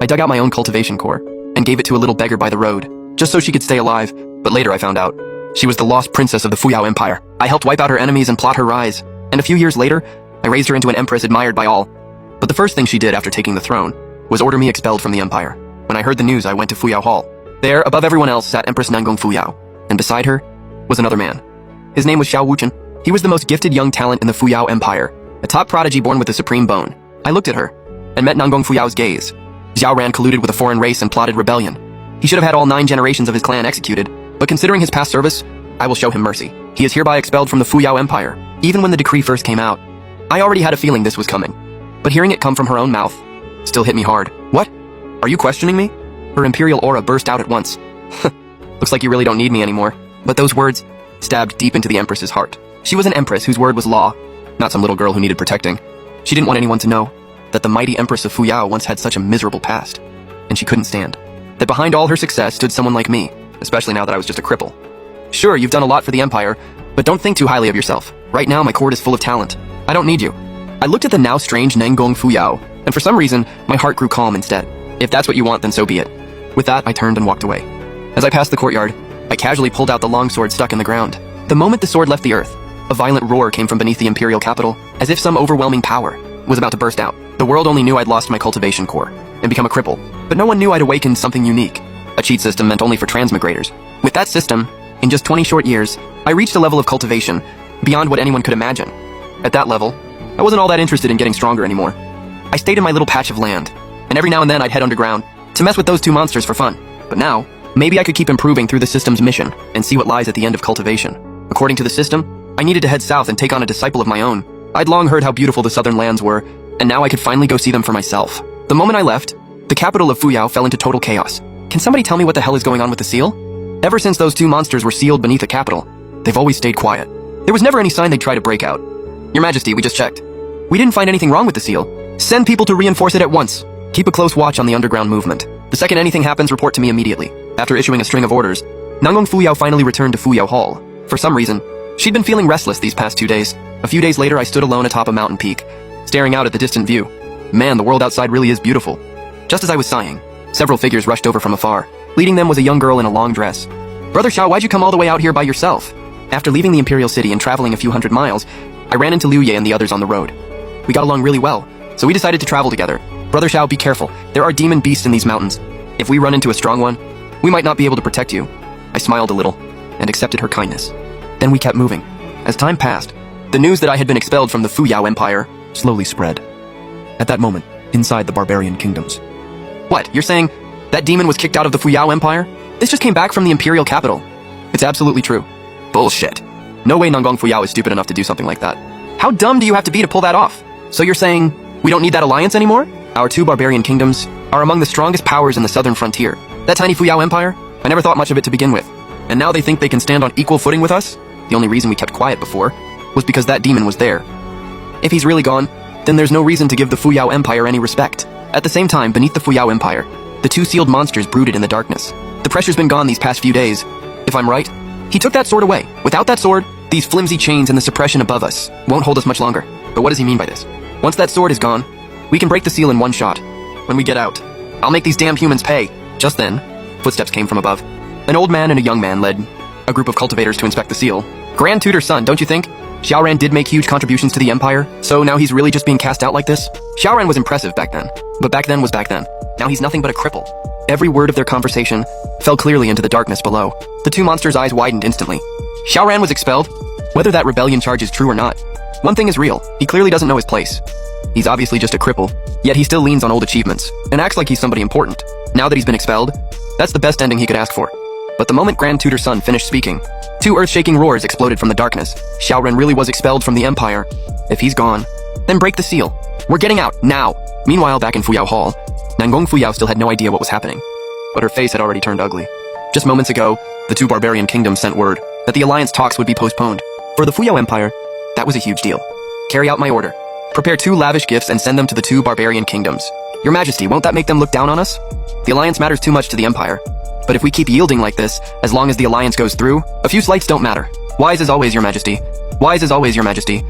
I dug out my own cultivation core and gave it to a little beggar by the road, just so she could stay alive, but later I found out she was the lost princess of the Fuyao Empire. I helped wipe out her enemies and plot her rise, and a few years later, I raised her into an empress admired by all. But the first thing she did after taking the throne was order me expelled from the empire. When I heard the news, I went to Fuyao Hall. There, above everyone else, sat Empress Nangong Fuyao, and beside her was another man. His name was Xiao Wuchen. He was the most gifted young talent in the Fuyao Empire, a top prodigy born with the supreme bone. I looked at her, and met Nangong Fuyao's gaze. Xiao Ran colluded with a foreign race and plotted rebellion. He should have had all 9 generations of his clan executed, but considering his past service, I will show him mercy. He is hereby expelled from the Fuyao Empire. Even when the decree first came out, I already had a feeling this was coming. But hearing it come from her own mouth still hit me hard. What? Are you questioning me? Her imperial aura burst out at once. Looks like you really don't need me anymore. But those words stabbed deep into the Empress's heart. She was an Empress whose word was law, not some little girl who needed protecting. She didn't want anyone to know that the mighty Empress of Fuyao once had such a miserable past, and she couldn't stand that behind all her success stood someone like me, especially now that I was just a cripple. Sure, you've done a lot for the Empire, but don't think too highly of yourself. Right now, my court is full of talent. I don't need you. I looked at the now strange Nangong Fuyao, and for some reason, my heart grew calm instead. If that's what you want, then so be it. With that, I turned and walked away. As I passed the courtyard, I casually pulled out the long sword stuck in the ground. The moment the sword left the earth, a violent roar came from beneath the imperial capital, as if some overwhelming power was about to burst out. The world only knew I'd lost my cultivation core and become a cripple, but no one knew I'd awakened something unique, a cheat system meant only for transmigrators. With that system, in just 20 short years, I reached a level of cultivation beyond what anyone could imagine. At that level, I wasn't all that interested in getting stronger anymore. I stayed in my little patch of land, and every now and then I'd head underground to mess with those 2 monsters for fun. But now, maybe I could keep improving through the system's mission and see what lies at the end of cultivation. According to the system, I needed to head south and take on a disciple of my own. I'd long heard how beautiful the southern lands were, and now I could finally go see them for myself. The moment I left, the capital of Fuyao fell into total chaos. Can somebody tell me what the hell is going on with the seal? Ever since those 2 monsters were sealed beneath the capital, they've always stayed quiet. There was never any sign they'd try to break out. Your Majesty, we just checked. We didn't find anything wrong with the seal. Send people to reinforce it at once. Keep a close watch on the underground movement. The second anything happens, report to me immediately. After issuing a string of orders, Nangong Fuyao finally returned to Fuyao Hall. For some reason, she'd been feeling restless these past 2 days. A few days later, I stood alone atop a mountain peak, staring out at the distant view. Man, the world outside really is beautiful. Just as I was sighing, several figures rushed over from afar. Leading them was a young girl in a long dress. Brother Xiao, why'd you come all the way out here by yourself? After leaving the Imperial City and traveling a few hundred miles, I ran into Liu Ye and the others on the road. We got along really well, so we decided to travel together. Brother Xiao, be careful. There are demon beasts in these mountains. If we run into a strong one, we might not be able to protect you. I smiled a little and accepted her kindness. Then we kept moving. As time passed, the news that I had been expelled from the Fuyao Empire slowly spread. At that moment, inside the barbarian kingdoms. What, you're saying that demon was kicked out of the Fuyao Empire? This just came back from the imperial capital. It's absolutely true. Bullshit. No way Nangong Fuyao is stupid enough to do something like that. How dumb do you have to be to pull that off? So you're saying we don't need that alliance anymore? Our 2 barbarian kingdoms are among the strongest powers in the southern frontier. That tiny Fuyao Empire, I never thought much of it to begin with. And now they think they can stand on equal footing with us? The only reason we kept quiet before was because that demon was there. If he's really gone, then there's no reason to give the Fuyao Empire any respect. At the same time, beneath the Fuyao Empire, the 2 sealed monsters brooded in the darkness. The pressure's been gone these past few days. If I'm right, he took that sword away. Without that sword, these flimsy chains and the suppression above us won't hold us much longer. But what does he mean by this? Once that sword is gone, we can break the seal in one shot. When we get out, I'll make these damn humans pay. Just then, footsteps came from above. An old man and a young man led a group of cultivators to inspect the seal. Grand Tutor's son, don't you think? Xiao Ran did make huge contributions to the Empire, so now he's really just being cast out like this? Xiao Ran was impressive back then, but back then was back then. Now he's nothing but a cripple. Every word of their conversation fell clearly into the darkness below. The 2 monsters' eyes widened instantly. Xiao Ran was expelled? Whether that rebellion charge is true or not, one thing is real, he clearly doesn't know his place. He's obviously just a cripple, yet he still leans on old achievements, and acts like he's somebody important. Now that he's been expelled, that's the best ending he could ask for. But the moment Grand Tutor's son finished speaking, 2 earth-shaking roars exploded from the darkness. Xiao Ran really was expelled from the Empire. If he's gone, then break the seal. We're getting out, now! Meanwhile, back in Fuyao Hall, Nangong Fuyao still had no idea what was happening, but her face had already turned ugly. Just moments ago, the 2 barbarian kingdoms sent word that the alliance talks would be postponed. For the Fuyao Empire, that was a huge deal. Carry out my order. Prepare 2 lavish gifts and send them to the 2 barbarian kingdoms. Your Majesty, won't that make them look down on us? The alliance matters too much to the Empire. But if we keep yielding like this, as long as the alliance goes through, a few slights don't matter. Wise as always, Your Majesty. Wise as always, Your Majesty.